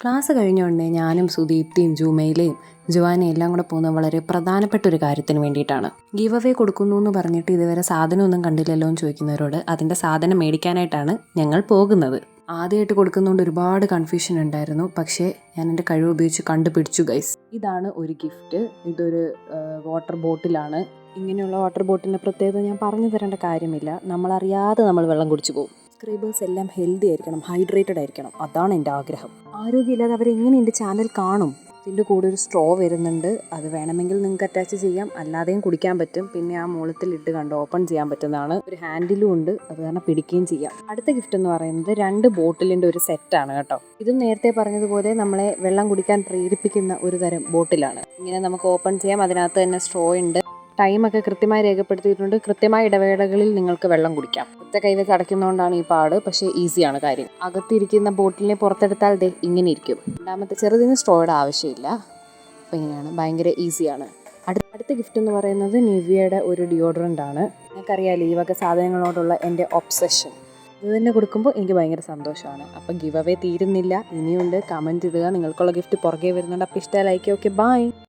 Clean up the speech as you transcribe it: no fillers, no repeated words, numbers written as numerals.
Class കഴിഞ്ഞ ഉടനെ ഞാനും സുദീപ്തിയും ജുമൈലയും ജുവാനയും എല്ലാം കൂടെ പോകുന്നത് വളരെ പ്രധാനപ്പെട്ട ഒരു കാര്യത്തിന് വേണ്ടിയിട്ടാണ്. ഗീവ് അവേ കൊടുക്കുന്നു എന്ന് പറഞ്ഞിട്ട് ഇതുവരെ സാധനമൊന്നും കണ്ടില്ലല്ലോ എന്ന് ചോദിക്കുന്നവരോട് അതിൻ്റെ സാധനം മേടിക്കാനായിട്ടാണ് ഞങ്ങൾ പോകുന്നത്. ആദ്യമായിട്ട് കൊടുക്കുന്നതുകൊണ്ട് ഒരുപാട് കൺഫ്യൂഷൻ ഉണ്ടായിരുന്നു. പക്ഷേ ഞാൻ എൻ്റെ കഴിവ് ഉപയോഗിച്ച് കണ്ടുപിടിച്ചു ഗൈസ്. ഇതാണ് ഒരു ഗിഫ്റ്റ്. ഇതൊരു വാട്ടർ ബോട്ടിലാണ്. ഇങ്ങനെയുള്ള വാട്ടർ ബോട്ടിലിൻ്റെ പ്രത്യേകത ഞാൻ പറഞ്ഞു തരേണ്ട കാര്യമില്ല. നമ്മളറിയാതെ നമ്മൾ വെള്ളം കുടിച്ചു പോകും. സബ്സ്ക്രൈബേഴ്സ് എല്ലാം ഹെൽത്തി ആയിരിക്കണം, ഹൈഡ്രേറ്റഡ് ആയിരിക്കണം. അതാണ് എൻ്റെ ആഗ്രഹം. ആരോഗ്യമില്ലാതെ അവരെങ്ങനെ എൻ്റെ ചാനൽ കാണും? ഇതിൻ്റെ കൂടെ ഒരു സ്ട്രോ വരുന്നുണ്ട്. അത് വേണമെങ്കിൽ നിങ്ങൾക്ക് അറ്റാച്ച് ചെയ്യാം, അല്ലാതെയും കുടിക്കാൻ പറ്റും. പിന്നെ ആ മൂളത്തിൽ ഇട്ട് കണ്ട് ഓപ്പൺ ചെയ്യാൻ പറ്റുന്നതാണ്. ഒരു ഹാൻഡിലും ഉണ്ട്, അത് കാരണം പിടിക്കുകയും ചെയ്യാം. അടുത്ത ഗിഫ്റ്റ് എന്ന് പറയുന്നത് 2 ബോട്ടിലിൻ്റെ ഒരു സെറ്റാണ് കേട്ടോ. ഇതും നേരത്തെ പറഞ്ഞതുപോലെ നമ്മളെ വെള്ളം കുടിക്കാൻ പ്രേരിപ്പിക്കുന്ന ഒരു തരം ബോട്ടിലാണ്. ഇങ്ങനെ നമുക്ക് ഓപ്പൺ ചെയ്യാം. അതിനകത്ത് തന്നെ സ്ട്രോ ഉണ്ട്. ടൈമൊക്കെ കൃത്യമായി രേഖപ്പെടുത്തിയിട്ടുണ്ട്. കൃത്യമായ ഇടവേളകളിൽ നിങ്ങൾക്ക് വെള്ളം കുടിക്കാം. ഒറ്റ കൈവച്ച് അടയ്ക്കുന്നതുകൊണ്ടാണ് ഈ പാട്, പക്ഷേ ഈസിയാണ് കാര്യം. അകത്തിരിക്കുന്ന ബോട്ടിലിനെ പുറത്തെടുത്താൽ ദേ ഇങ്ങനെ ഇരിക്കും. രണ്ടാമത്തെ ചെറുതിന് സ്ട്രോയുടെ ആവശ്യമില്ല. അപ്പോൾ ഇങ്ങനെയാണ്, ഭയങ്കര ഈസിയാണ്. അടുത്ത ഗിഫ്റ്റ് എന്ന് പറയുന്നത് നിവിയയുടെ ഒരു ഡിയോഡറൻ്റ് ആണ്. നിങ്ങൾക്കറിയാമല്ലോ ഈ വക സാധനങ്ങളോടുള്ള എൻ്റെ ഒബ്സഷൻ. ഇത് തന്നെ കൊടുക്കുമ്പോൾ എനിക്ക് ഭയങ്കര സന്തോഷമാണ്. അപ്പം ഗിവ് അവേ തീരുന്നില്ല, ഇനിയുണ്ട്. കമൻറ്റ് ഇടുക, നിങ്ങൾക്കുള്ള ഗിഫ്റ്റ് പുറകെ വരുന്നുണ്ട്. അപ്പോൾ ഇഷ്ടമായി ലൈക്ക്. Okay, by.